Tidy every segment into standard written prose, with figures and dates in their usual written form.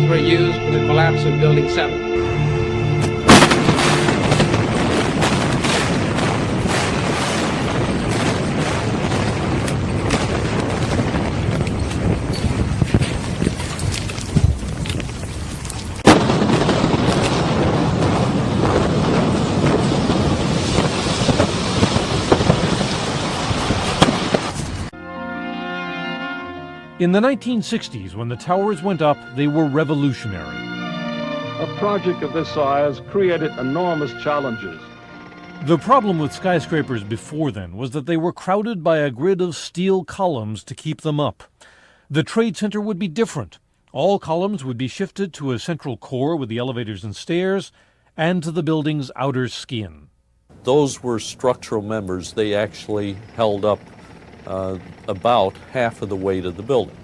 explosions were used in the collapse of Building 7. In the 1960s, when the towers went up, they were revolutionary. A project of this size created enormous challenges. The problem with skyscrapers before then was that they were crowded by a grid of steel columns to keep them up. The Trade Center would be different. All columns would be shifted to a central core with the elevators and stairs, and to the building's outer skin. Those were structural members. They actually held up about half of the weight of the building.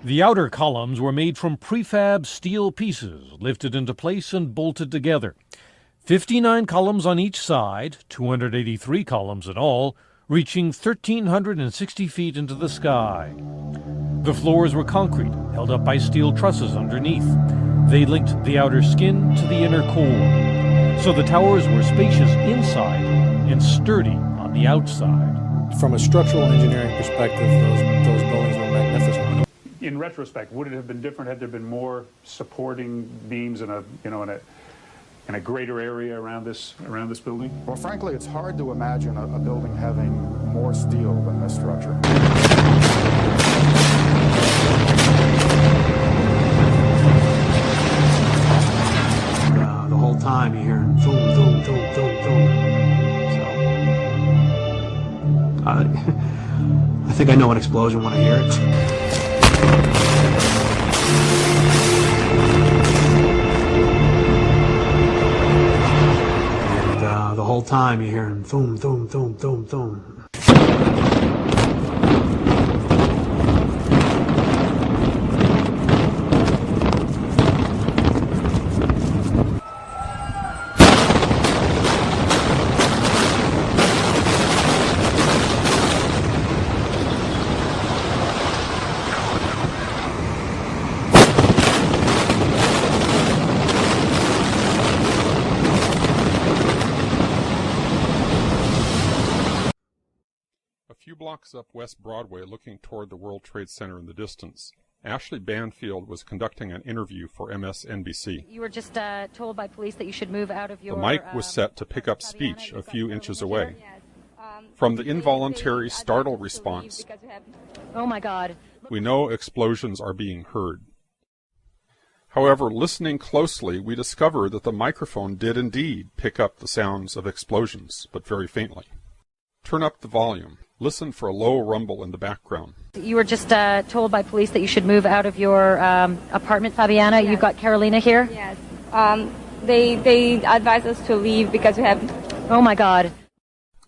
The outer columns were made from prefab steel pieces, lifted into place and bolted together. 59 columns on each side, 283 columns in all, reaching 1,360 feet into the sky. The floors were concrete, held up by steel trusses underneath. They linked the outer skin to the inner core. So the towers were spacious inside and sturdy on the outside. From a structural engineering perspective, those buildings were magnificent. In retrospect, would it have been different had there been more supporting beams in a greater area around this building? Well, frankly, it's hard to imagine a building having more steel than this structure. The whole time you're hearing boom, boom, boom, boom, boom. I think I know an explosion when I hear it. And the whole time you're hearing boom, boom, boom, boom, boom. A few blocks up West Broadway, looking toward the World Trade Center in the distance, Ashley Banfield was conducting an interview for MSNBC. You were just told by police that you should move out of your... The mic was set to pick up speech a few inches away. From the involuntary startle response, oh my God, we know explosions are being heard. However, listening closely, we discover that the microphone did indeed pick up the sounds of explosions, but very faintly. Turn up the volume. Listen for a low rumble in the background. You were just told by police that you should move out of your apartment, Fabiana. Yes. You've got Carolina here? Yes. They advised us to leave because we have... Oh my God.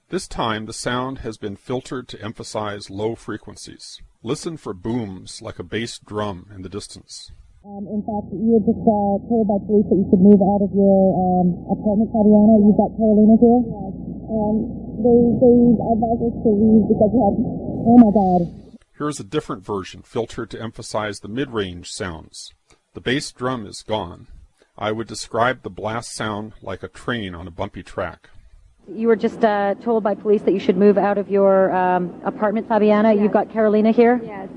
This time the sound has been filtered to emphasize low frequencies. Listen for booms like a bass drum in the distance. In fact, you were just told by police that you should move out of your apartment, Fabiana. You've got Carolina here? Yes. They advised us to leave because we have... Oh my God. Here's a different version, filtered to emphasize the mid-range sounds. The bass drum is gone. I would describe the blast sound like a train on a bumpy track. You were just told by police that you should move out of your apartment, Fabiana. Yes. You've got Carolina here? Yes.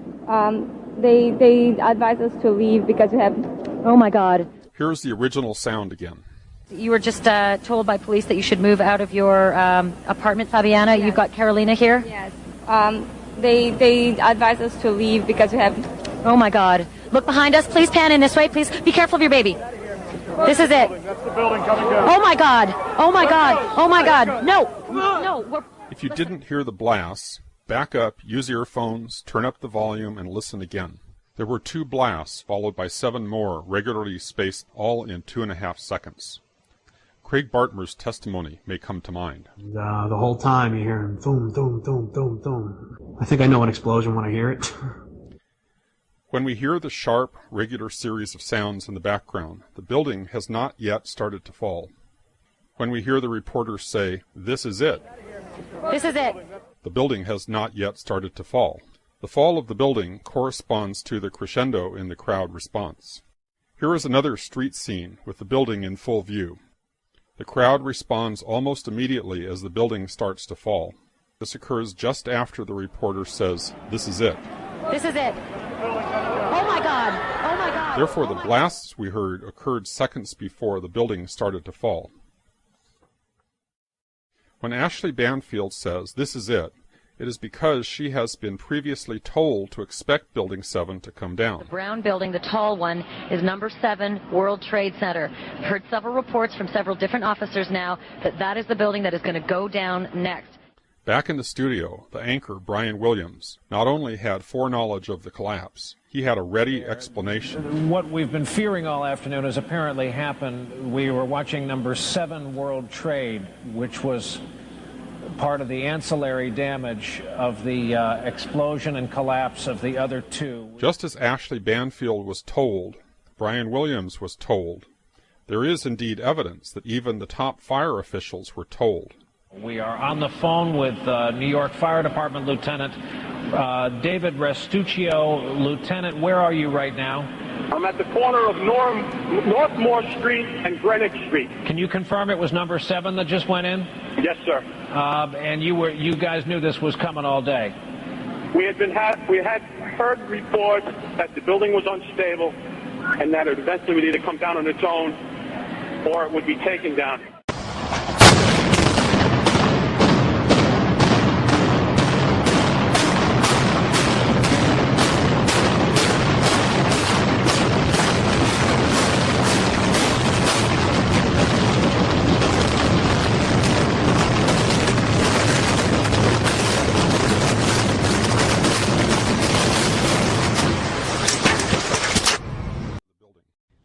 They advised us to leave because we have... Oh my God. Here's the original sound again. You were just told by police that you should move out of your apartment, Fabiana. Yes. You've got Carolina here? Yes. They advised us to leave because we have... Oh my God. Look behind us. Please pan in this way. Please be careful of your baby. This is it. That's the building coming down. Oh my God. Oh my God. Oh my God. No. No. If you didn't hear the blasts, back up, use earphones, turn up the volume, and listen again. There were 2 blasts, followed by 7 more, regularly spaced, all in 2.5 seconds. Craig Bartmer's testimony may come to mind. The whole time you're hearing boom, boom, boom, boom, boom. I think I know an explosion when I hear it. When we hear the sharp, regular series of sounds in the background, the building has not yet started to fall. When we hear the reporters say, "This is it," this is it, the building has not yet started to fall. The fall of the building corresponds to the crescendo in the crowd response. Here is another street scene with the building in full view. The crowd responds almost immediately as the building starts to fall. This occurs just after the reporter says, "This is it." This is it. Oh my God. Oh my God. Therefore, the blasts we heard occurred seconds before the building started to fall. When Ashley Banfield says, "This is it," it is because she has been previously told to expect Building 7 to come down. The brown building, the tall one, is number 7 World Trade Center. I've heard several reports from several different officers now that that is the building that is going to go down next. Back in the studio, the anchor, Brian Williams, not only had foreknowledge of the collapse, he had a ready explanation. What we've been fearing all afternoon has apparently happened. We were watching number 7 World Trade, which was part of the ancillary damage of the explosion and collapse of the other two. Just as Ashley Banfield was told, Brian Williams was told. There is indeed evidence that even the top fire officials were told. We are on the phone with New York Fire Department Lieutenant David Restuccio. Lieutenant, where are you right now? I'm at the corner of Northmore Street and Greenwich Street. Can you confirm it was number 7 that just went in? Yes, sir. And you guys knew this was coming all day? We had heard reports that the building was unstable and that it eventually would either come down on its own or it would be taken down.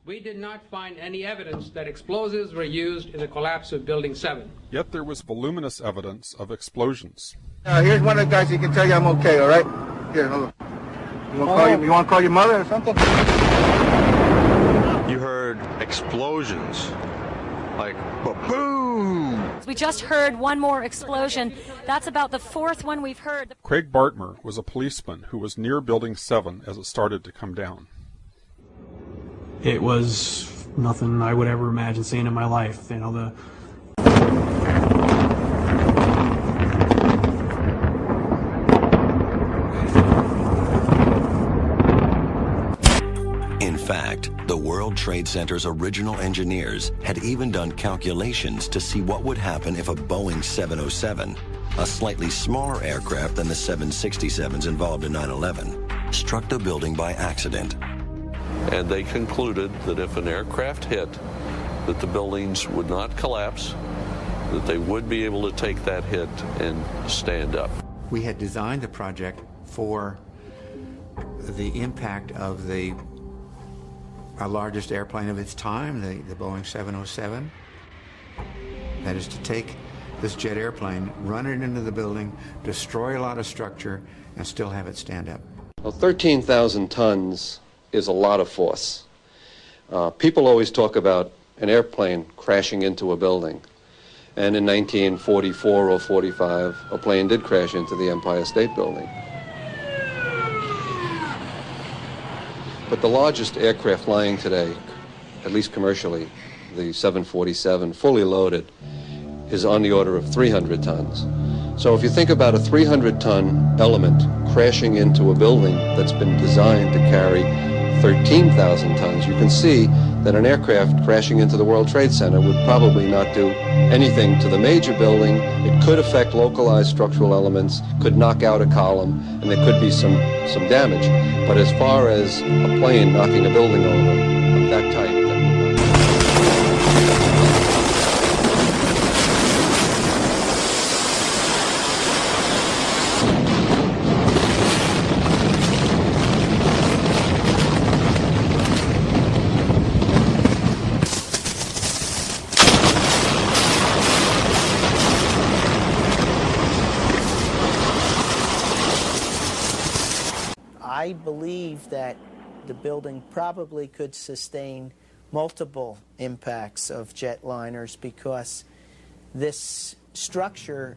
We did not find any evidence that explosives were used in the collapse of Building 7. Yet there was voluminous evidence of explosions. Here's one of the guys who can tell you I'm okay, all right? Here, hold on. You want to call your mother or something? You heard explosions, like boom. We just heard one more explosion. That's about the 4th one we've heard. Craig Bartmer was a policeman who was near Building 7 as it started to come down. It was nothing I would ever imagine seeing in my life. You know, In fact, the World Trade Center's original engineers had even done calculations to see what would happen if a Boeing 707, a slightly smaller aircraft than the 767s involved in 9/11, struck the building by accident. And they concluded that if an aircraft hit, that the buildings would not collapse, that they would be able to take that hit and stand up. We had designed the project for the impact of our largest airplane of its time, the Boeing 707. That is to take this jet airplane, run it into the building, destroy a lot of structure, and still have it stand up. Well, 13,000 tons is a lot of force. People always talk about an airplane crashing into a building. And in 1944 or 45, a plane did crash into the Empire State Building. But the largest aircraft flying today, at least commercially, the 747, fully loaded, is on the order of 300 tons. So if you think about a 300-ton element crashing into a building that's been designed to carry 13,000 tons, you can see that an aircraft crashing into the World Trade Center would probably not do anything to the major building. It could affect localized structural elements, could knock out a column, and there could be some damage. But as far as a plane knocking a building over of that type, that would not. I believe that the building probably could sustain multiple impacts of jetliners because this structure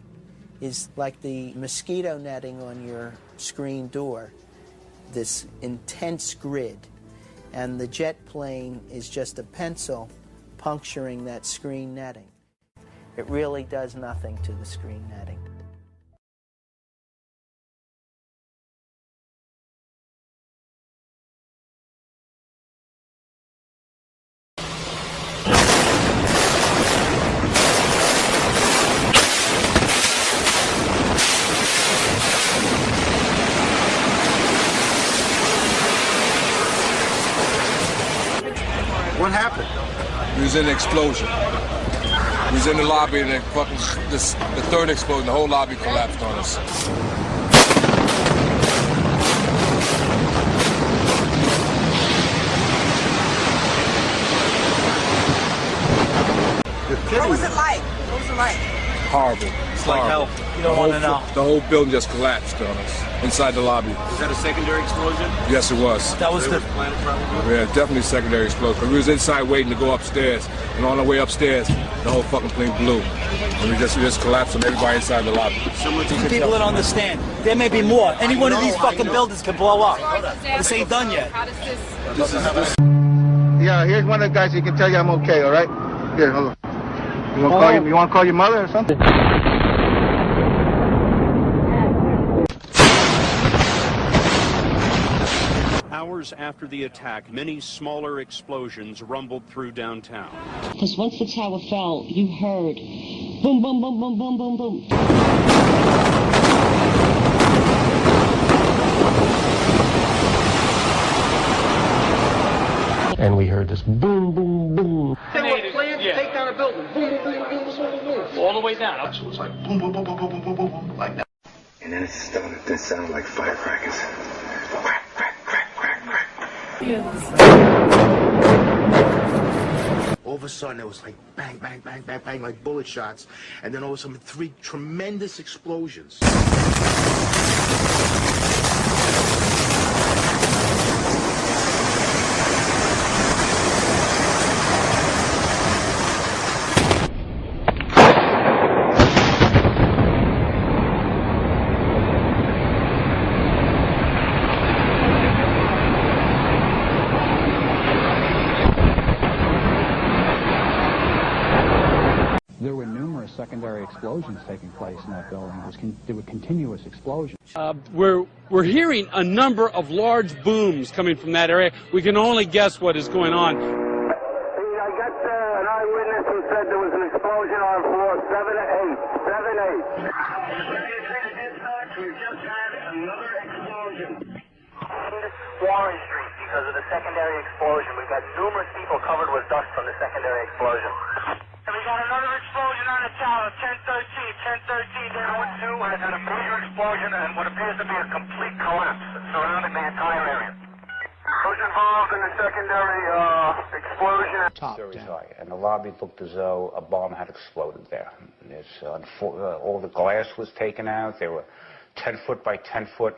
is like the mosquito netting on your screen door, this intense grid. and the jet plane is just a pencil puncturing that screen netting. It really does nothing to the screen netting. What happened? We was in an explosion. We was in the lobby and then fucking the third explosion, the whole lobby collapsed on us. What was it like? What was it like? Horrible. It's like hell. You don't want to know. The whole building just collapsed on us inside the lobby. Was that a secondary explosion? Yes, it was. That was the Yeah, definitely secondary explosion. We was inside waiting to go upstairs, and on our way upstairs, the whole fucking plane blew, and we just collapsed on everybody inside the lobby. People don't understand. There may be more. Any one of these fucking buildings can blow up. This ain't done yet. Yeah, here's one of the guys who can tell you I'm okay, all right? Here, hold on. You want to call your mother or something? Hours after the attack, many smaller explosions rumbled through downtown. Because once the tower fell, you heard boom, boom, boom, boom, boom, boom, boom. And we heard this boom, boom, boom. They were planned to take down a building. Boom, boom, boom, boom, boom, boom, boom. All the way down. So it was like boom, boom, boom, boom, boom, boom, boom, boom, boom, like that. And then it started to sound like firecrackers. Crack, crack, crack, crack, crack. All of a sudden, it was like bang, bang, bang, bang, bang, like bullet shots. And then all of a sudden, 3 tremendous explosions. There were numerous secondary explosions taking place in that building. There were continuous explosions. We're hearing a number of large booms coming from that area. We can only guess what is going on. I got an eyewitness who said there was an explosion on floor 7-8. 7-8. We just had another explosion. Warren Street because of the secondary explosion. We've got numerous people covered with dust from the secondary explosion. And we got another explosion on the tower, 1013. 1013, there was 2, and it had a major explosion and what appears to be a complete collapse surrounding the entire area. Who's involved in the secondary explosion? Very high, and the lobby looked as though a bomb had exploded there. All the glass was taken out. There were 10-foot by 10-foot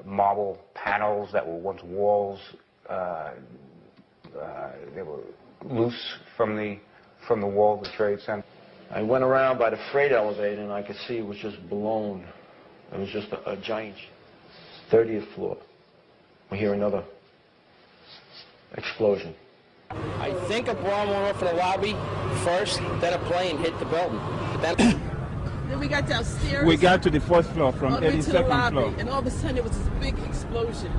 marble panels that were once walls. They were loose from the wall of the Trade Center. I went around by the freight elevator and I could see it was just blown. It was just a giant 30th floor. We hear another explosion. I think a bomb went off in the lobby first, then a plane hit the building. Then we got downstairs. We got to the 4th floor from 82nd floor. And all of a sudden there was this big explosion.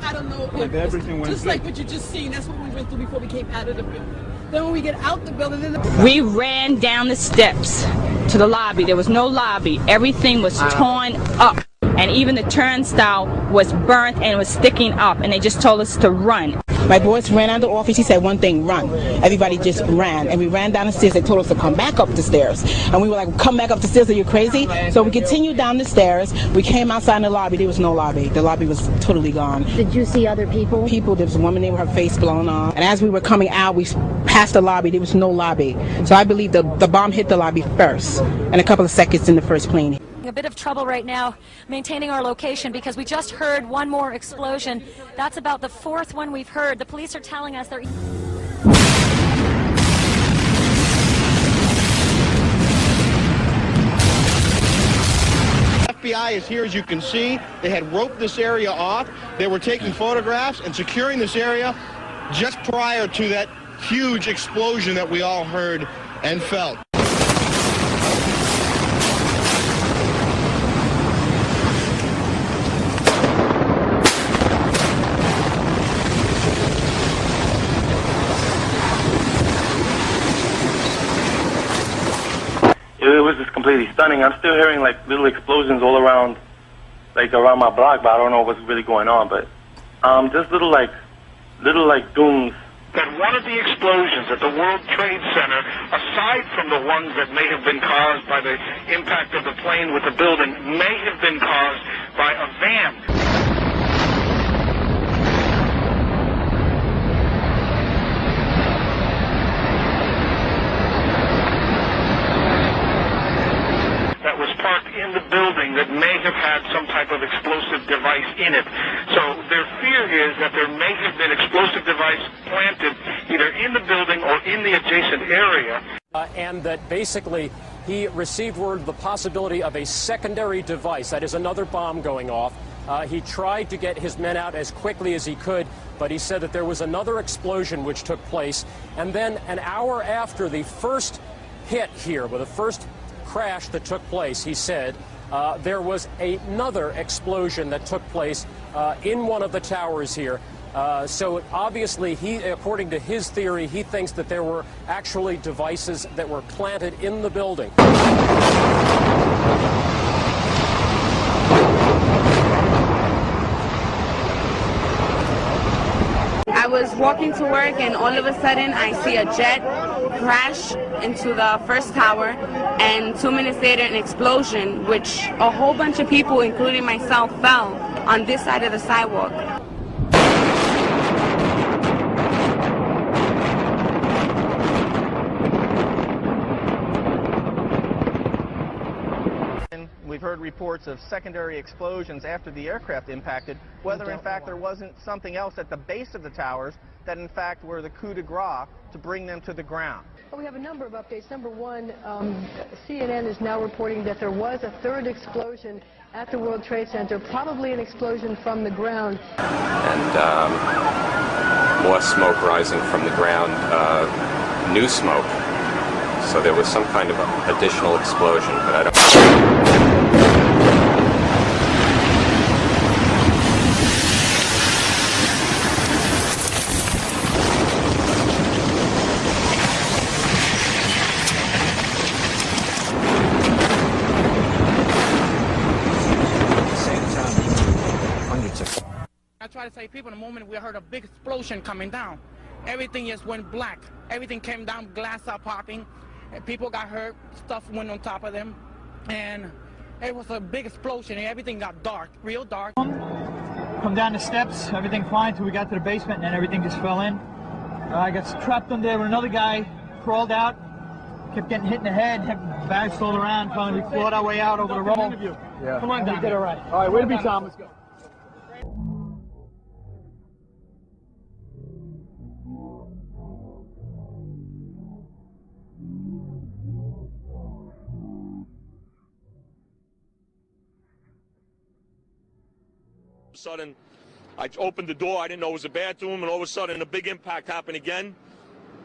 I don't know if everything went just like what you just seen. That's what we went through before we came out of the building. Then when we get out the building, we ran down the steps to the lobby. There was no lobby. Everything was torn up. And even the turnstile was burnt and was sticking up. And they just told us to run. My boys ran out of the office. He said one thing, run. Everybody just ran. And we ran down the stairs. They told us to come back up the stairs. And we were like, come back up the stairs, are you crazy? So we continued down the stairs. We came outside in the lobby. There was no lobby. The lobby was totally gone. Did you see other people? There was a woman there with her face blown off. And as we were coming out, we passed the lobby. There was no lobby. So I believe the bomb hit the lobby first. And a couple of seconds in the first plane. A bit of trouble right now maintaining our location because we just heard one more explosion. That's about the 4th one we've heard. The police are telling us they're... FBI is guys here, as you can see, they had roped this area off. They were taking photographs and securing this area just prior to that huge explosion that we all heard and felt. It was just completely stunning. I'm still hearing like little explosions all around, like around my block, but I don't know what's really going on. But just little dooms. That one of the explosions at the World Trade Center, aside from the ones that may have been caused by the impact of the plane with the building, may have been caused by a van. That was parked in the building that may have had some type of explosive device in it. So their fear is that there may have been explosive device planted either in the building or in the adjacent area. And that basically he received word of the possibility of a secondary device, that is another bomb going off. He tried to get his men out as quickly as he could, but he said that there was another explosion which took place. And then an hour after the first hit here, with the first crash that took place, he said, there was another explosion that took place in one of the towers here. So obviously, according to his theory, he thinks that there were actually devices that were planted in the building. I was walking to work and all of a sudden I see a jet crash into the first tower, and 2 minutes later an explosion, which a whole bunch of people, including myself, fell on this side of the sidewalk. We've heard reports of secondary explosions after the aircraft impacted, whether in fact there wasn't something else at the base of the towers that in fact were the coup de grace to bring them to the ground. Well, we have a number of updates. Number one, CNN is now reporting that there was a third explosion at the World Trade Center, probably an explosion from the ground. And more smoke rising from the ground, new smoke. So there was some kind of additional explosion, but I don't... I try to say, people, the moment we heard a big explosion coming down, everything just went black. Everything came down, glass are popping, and people got hurt, stuff went on top of them, and it was a big explosion, and everything got dark, real dark. Come down the steps, everything fine till we got to the basement, and then everything just fell in. I got trapped under there when another guy crawled out, kept getting hit in the head, had bags rolled around, finally we clawed our way out over the rubble. Yeah. Come on down. We did it right. All right, way to be, Tom. Let's go. Sudden, I opened the door, I didn't know it was a bathroom, and all of a sudden a big impact happened again,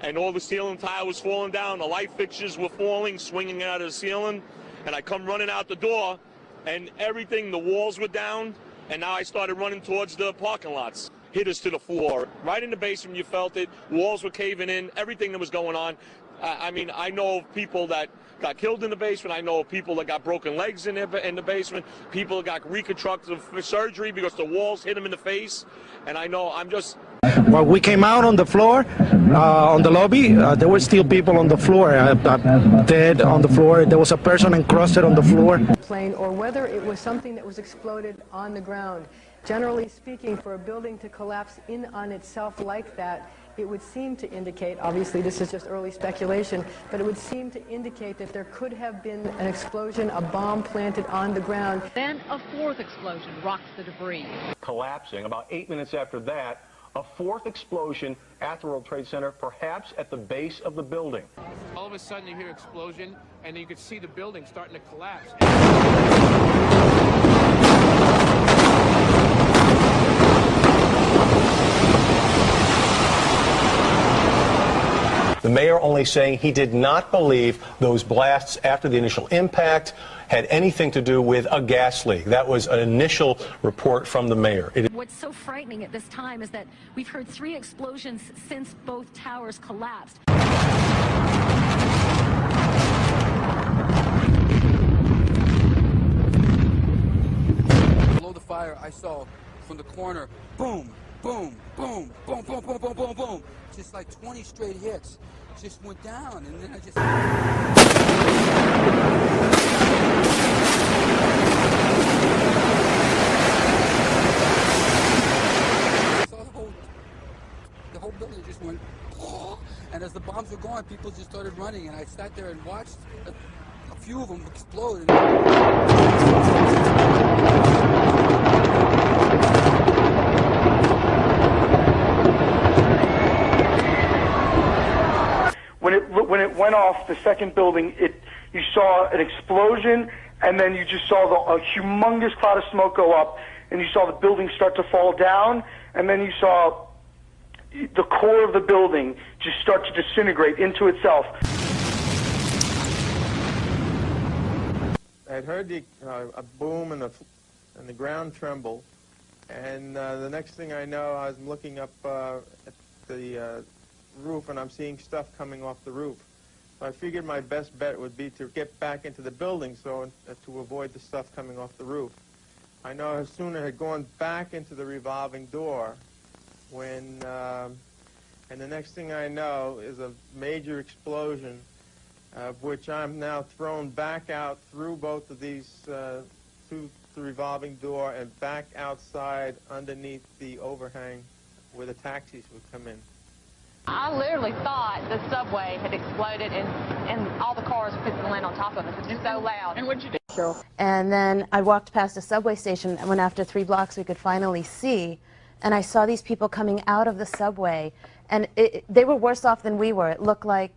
and all the ceiling tile was falling down, the light fixtures were falling, swinging out of the ceiling, and I come running out the door, and everything, the walls were down, and now I started running towards the parking lots. Hit us to the floor. Right in the basement, you felt it, walls were caving in, everything that was going on. I mean, I know of people that got killed in the basement. I know of people that got broken legs in the basement. People that got reconstructive surgery because the walls hit them in the face. And I know, I'm just... Well, we came out on the floor, on the lobby. There were still people on the floor, dead on the floor. There was a person encrusted on the floor. Plane, or whether it was something that was exploded on the ground. Generally speaking, for a building to collapse in on itself like that, it would seem to indicate, obviously this is just early speculation, but it would seem to indicate that there could have been an explosion, a bomb planted on the ground. Then a fourth explosion rocks the debris. Collapsing. About 8 minutes after that, a fourth explosion at the World Trade Center, perhaps at the base of the building. All of a sudden you hear an explosion, and you could see the building starting to collapse. The mayor only saying he did not believe those blasts after the initial impact had anything to do with a gas leak. That was an initial report from the mayor. What's so frightening at this time is that we've heard 3 explosions since both towers collapsed. Below the fire, I saw from the corner, boom, boom, boom, boom, boom, boom, boom, boom, boom. Just like 20 straight hits. Just went down, and then I just... saw the whole building just went, and as the bombs were going, people just started running, and I sat there and watched a few of them explode. When it went off the second building, you saw an explosion, and then you just saw a humongous cloud of smoke go up, and you saw the building start to fall down, and then you saw the core of the building just start to disintegrate into itself. I had heard a boom and the ground tremble, and the next thing I know, I was looking up at the roof, and I'm seeing stuff coming off the roof. So I figured my best bet would be to get back into the building so to avoid the stuff coming off the roof. I know as soon as I had gone back into the revolving door when, and the next thing I know is a major explosion, of which I'm now thrown back out through both of these, through the revolving door and back outside underneath the overhang where the taxis would come in. I literally thought the subway had exploded and all the cars were fixing to land on top of us. It was just so loud. And what'd you do? And then I walked past a subway station, and when after 3 blocks we could finally see, and I saw these people coming out of the subway, and they were worse off than we were. It looked like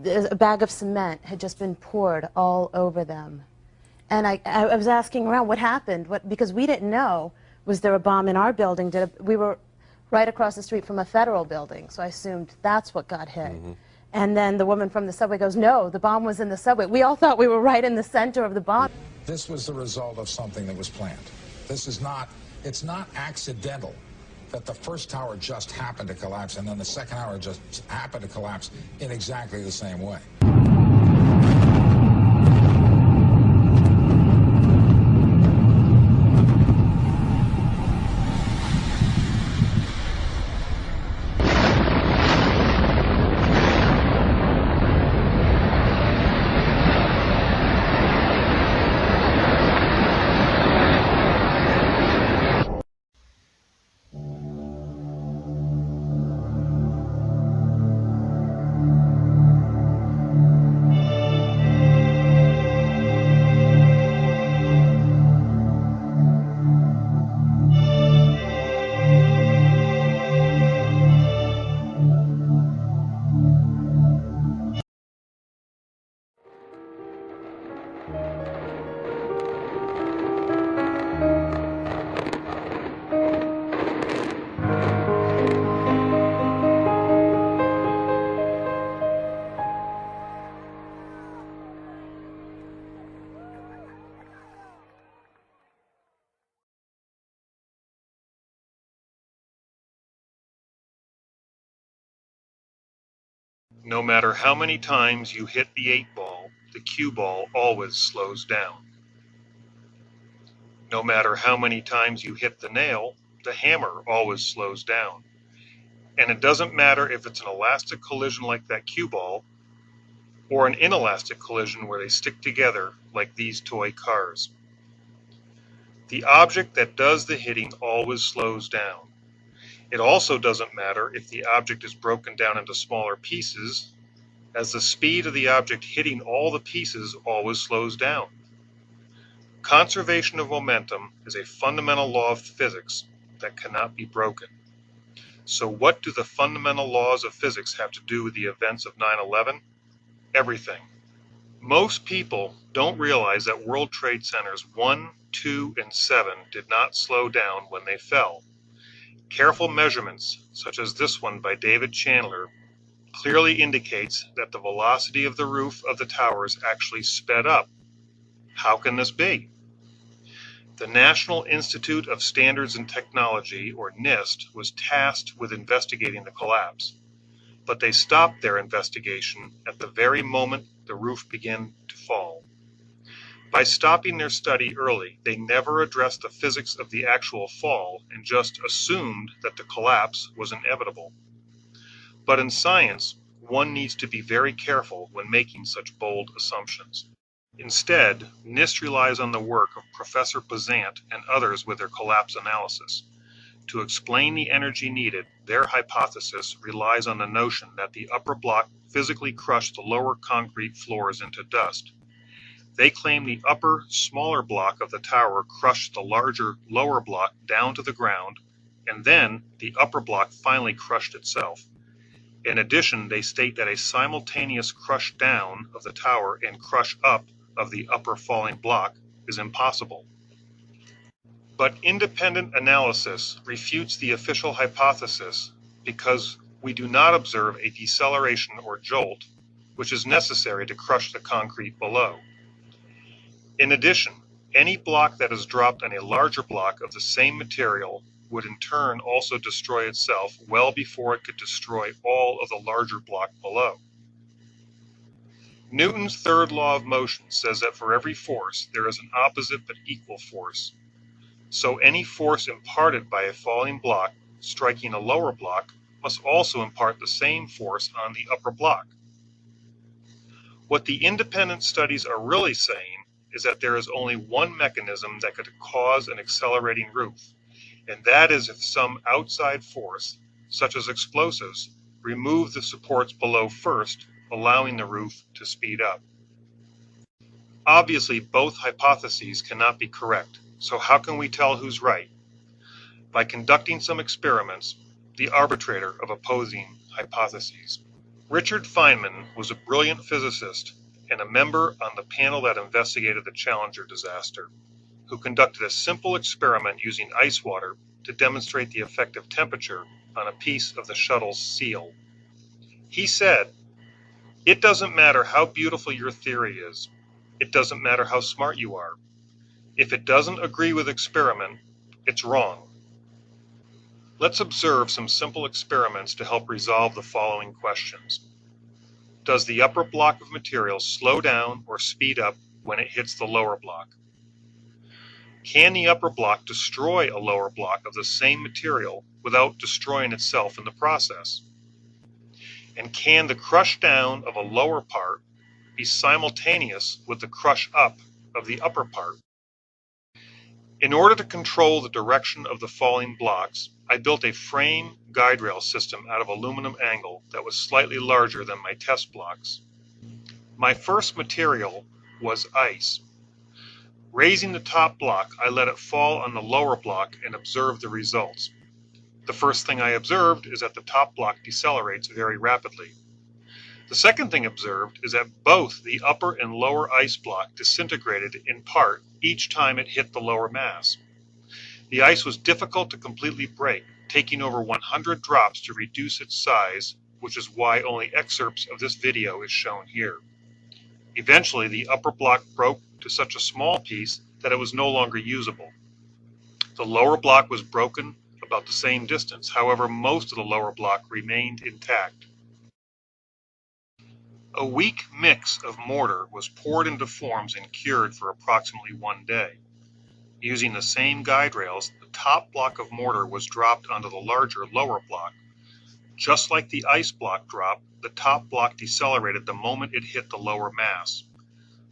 a bag of cement had just been poured all over them. And I was asking around what happened, because we didn't know, was there a bomb in our building? We were right across the street from a federal building, so I assumed that's what got hit. Mm-hmm. And then the woman from the subway goes, no, the bomb was in the subway. We all thought we were right in the center of the bomb. This was the result of something that was planned. This is not, it's not accidental that the first tower just happened to collapse and then the second tower just happened to collapse in exactly the same way. No matter how many times you hit the 8-ball, the cue ball always slows down. No matter how many times you hit the nail, the hammer always slows down. And it doesn't matter if it's an elastic collision like that cue ball, or an inelastic collision where they stick together like these toy cars. The object that does the hitting always slows down. It also doesn't matter if the object is broken down into smaller pieces, as the speed of the object hitting all the pieces always slows down. Conservation of momentum is a fundamental law of physics that cannot be broken. So what do the fundamental laws of physics have to do with the events of 9/11? Everything. Most people don't realize that World Trade Centers 1, 2, and 7 did not slow down when they fell. Careful measurements, such as this one by David Chandler, clearly indicates that the velocity of the roof of the towers actually sped up. How can this be? The National Institute of Standards and Technology, or NIST, was tasked with investigating the collapse, but they stopped their investigation at the very moment the roof began to fall. By stopping their study early, they never addressed the physics of the actual fall and just assumed that the collapse was inevitable. But in science, one needs to be very careful when making such bold assumptions. Instead, NIST relies on the work of Professor Bazant and others with their collapse analysis. To explain the energy needed, their hypothesis relies on the notion that the upper block physically crushed the lower concrete floors into dust. They claim the upper, smaller block of the tower crushed the larger, lower block down to the ground, and then the upper block finally crushed itself. In addition, they state that a simultaneous crush down of the tower and crush up of the upper falling block is impossible. But independent analysis refutes the official hypothesis because we do not observe a deceleration or jolt, which is necessary to crush the concrete below. In addition, any block that is dropped on a larger block of the same material would in turn also destroy itself well before it could destroy all of the larger block below. Newton's third law of motion says that for every force there is an opposite but equal force. So any force imparted by a falling block striking a lower block must also impart the same force on the upper block. What the independent studies are really saying is that there is only one mechanism that could cause an accelerating roof, and that is if some outside force, such as explosives, remove the supports below first, allowing the roof to speed up. Obviously, both hypotheses cannot be correct, so how can we tell who's right? By conducting some experiments, the arbitrator of opposing hypotheses. Richard Feynman was a brilliant physicist and a member on the panel that investigated the Challenger disaster, who conducted a simple experiment using ice water to demonstrate the effect of temperature on a piece of the shuttle's seal. He said, "It doesn't matter how beautiful your theory is. It doesn't matter how smart you are. If it doesn't agree with experiment, it's wrong." Let's observe some simple experiments to help resolve the following questions. Does the upper block of material slow down or speed up when it hits the lower block? Can the upper block destroy a lower block of the same material without destroying itself in the process? And can the crush down of a lower part be simultaneous with the crush up of the upper part? In order to control the direction of the falling blocks, I built a frame guide rail system out of aluminum angle that was slightly larger than my test blocks. My first material was ice. Raising the top block, I let it fall on the lower block and observed the results. The first thing I observed is that the top block decelerates very rapidly. The second thing observed is that both the upper and lower ice block disintegrated in part each time it hit the lower mass. The ice was difficult to completely break, taking over 100 drops to reduce its size, which is why only excerpts of this video is shown here. Eventually, the upper block broke to such a small piece that it was no longer usable. The lower block was broken about the same distance. However, most of the lower block remained intact. A weak mix of mortar was poured into forms and cured for approximately 1 day. Using the same guide rails, the top block of mortar was dropped onto the larger lower block. Just like the ice block drop, the top block decelerated the moment it hit the lower mass.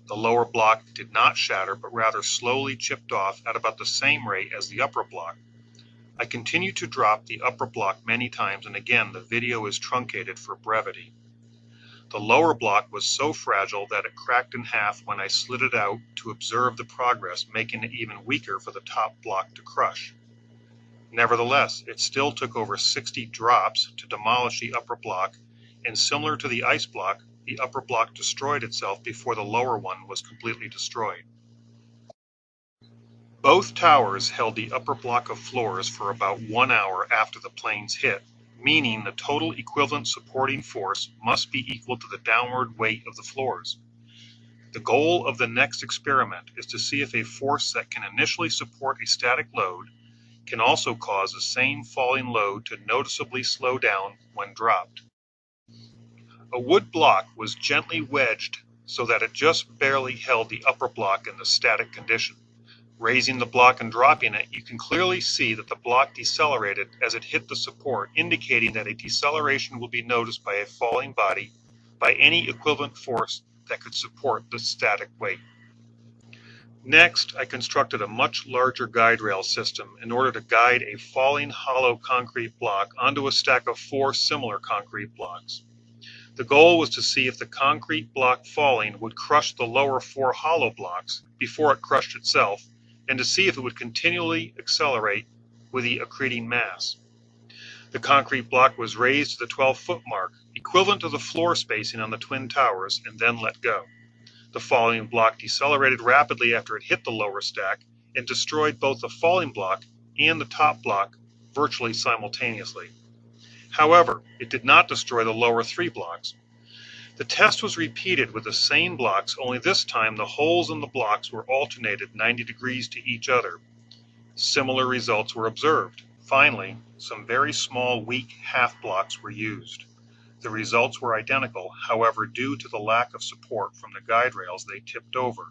The lower block did not shatter, but rather slowly chipped off at about the same rate as the upper block. I continued to drop the upper block many times, and again, the video is truncated for brevity. The lower block was so fragile that it cracked in half when I slid it out to observe the progress, making it even weaker for the top block to crush. Nevertheless, it still took over 60 drops to demolish the upper block, and similar to the ice block, the upper block destroyed itself before the lower one was completely destroyed. Both towers held the upper block of floors for about 1 hour after the planes hit, meaning the total equivalent supporting force must be equal to the downward weight of the floors. The goal of the next experiment is to see if a force that can initially support a static load can also cause the same falling load to noticeably slow down when dropped. A wood block was gently wedged so that it just barely held the upper block in the static condition. Raising the block and dropping it, you can clearly see that the block decelerated as it hit the support, indicating that a deceleration will be noticed by a falling body by any equivalent force that could support the static weight. Next, I constructed a much larger guide rail system in order to guide a falling hollow concrete block onto a stack of 4 similar concrete blocks. The goal was to see if the concrete block falling would crush the lower 4 hollow blocks before it crushed itself, and to see if it would continually accelerate with the accreting mass. The concrete block was raised to the 12-foot mark, equivalent to the floor spacing on the twin towers, and then let go. The falling block decelerated rapidly after it hit the lower stack and destroyed both the falling block and the top block virtually simultaneously. However, it did not destroy the lower 3 blocks. The test was repeated with the same blocks, only this time the holes in the blocks were alternated 90 degrees to each other. Similar results were observed. Finally, some very small, weak half blocks were used. The results were identical, however, due to the lack of support from the guide rails they tipped over,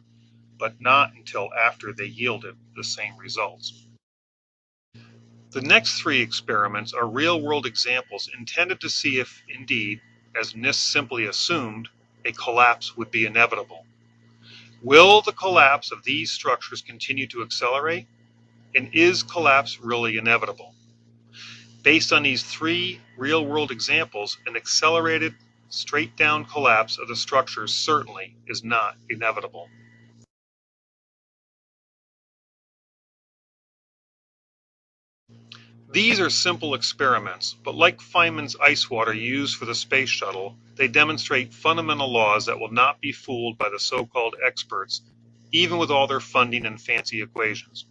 but not until after they yielded the same results. The next 3 experiments are real-world examples intended to see if, indeed, as NIST simply assumed, a collapse would be inevitable. Will the collapse of these structures continue to accelerate? And is collapse really inevitable? Based on these 3 real-world examples, an accelerated, straight-down collapse of the structures certainly is not inevitable. These are simple experiments, but like Feynman's ice water used for the space shuttle, they demonstrate fundamental laws that will not be fooled by the so-called experts, even with all their funding and fancy equations.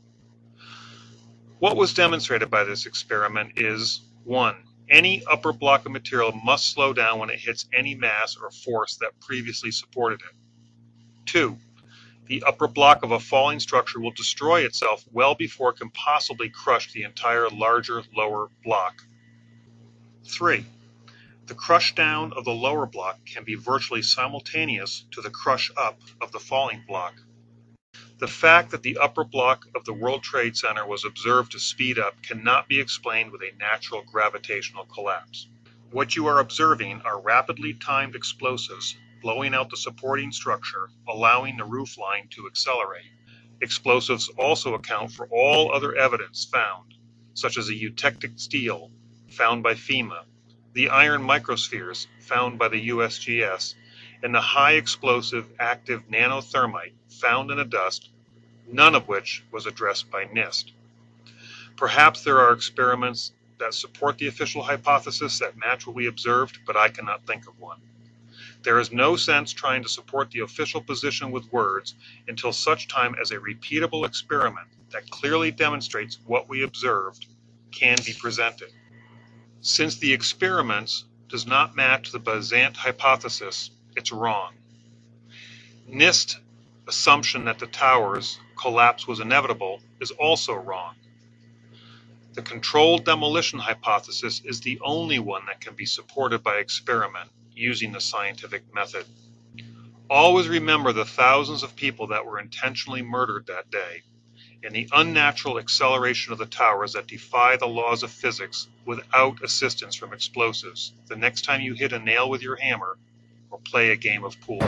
What was demonstrated by this experiment is, 1. Any upper block of material must slow down when it hits any mass or force that previously supported it. 2. The upper block of a falling structure will destroy itself well before it can possibly crush the entire larger lower block. 3. The crush down of the lower block can be virtually simultaneous to the crush up of the falling block. The fact that the upper block of the World Trade Center was observed to speed up cannot be explained with a natural gravitational collapse. What you are observing are rapidly timed explosives blowing out the supporting structure, allowing the roof line to accelerate. Explosives also account for all other evidence found, such as the eutectic steel found by FEMA, the iron microspheres found by the USGS, and the high explosive active nanothermite found in the dust, none of which was addressed by NIST. Perhaps there are experiments that support the official hypothesis that match what we observed, but I cannot think of one. There is no sense trying to support the official position with words until such time as a repeatable experiment that clearly demonstrates what we observed can be presented. Since the experiments does not match the Bazant hypothesis, it's wrong. NIST's assumption that the towers collapse was inevitable is also wrong. The controlled demolition hypothesis is the only one that can be supported by experiment using the scientific method. Always remember the thousands of people that were intentionally murdered that day, and the unnatural acceleration of the towers that defy the laws of physics without assistance from explosives the next time you hit a nail with your hammer or play a game of pool.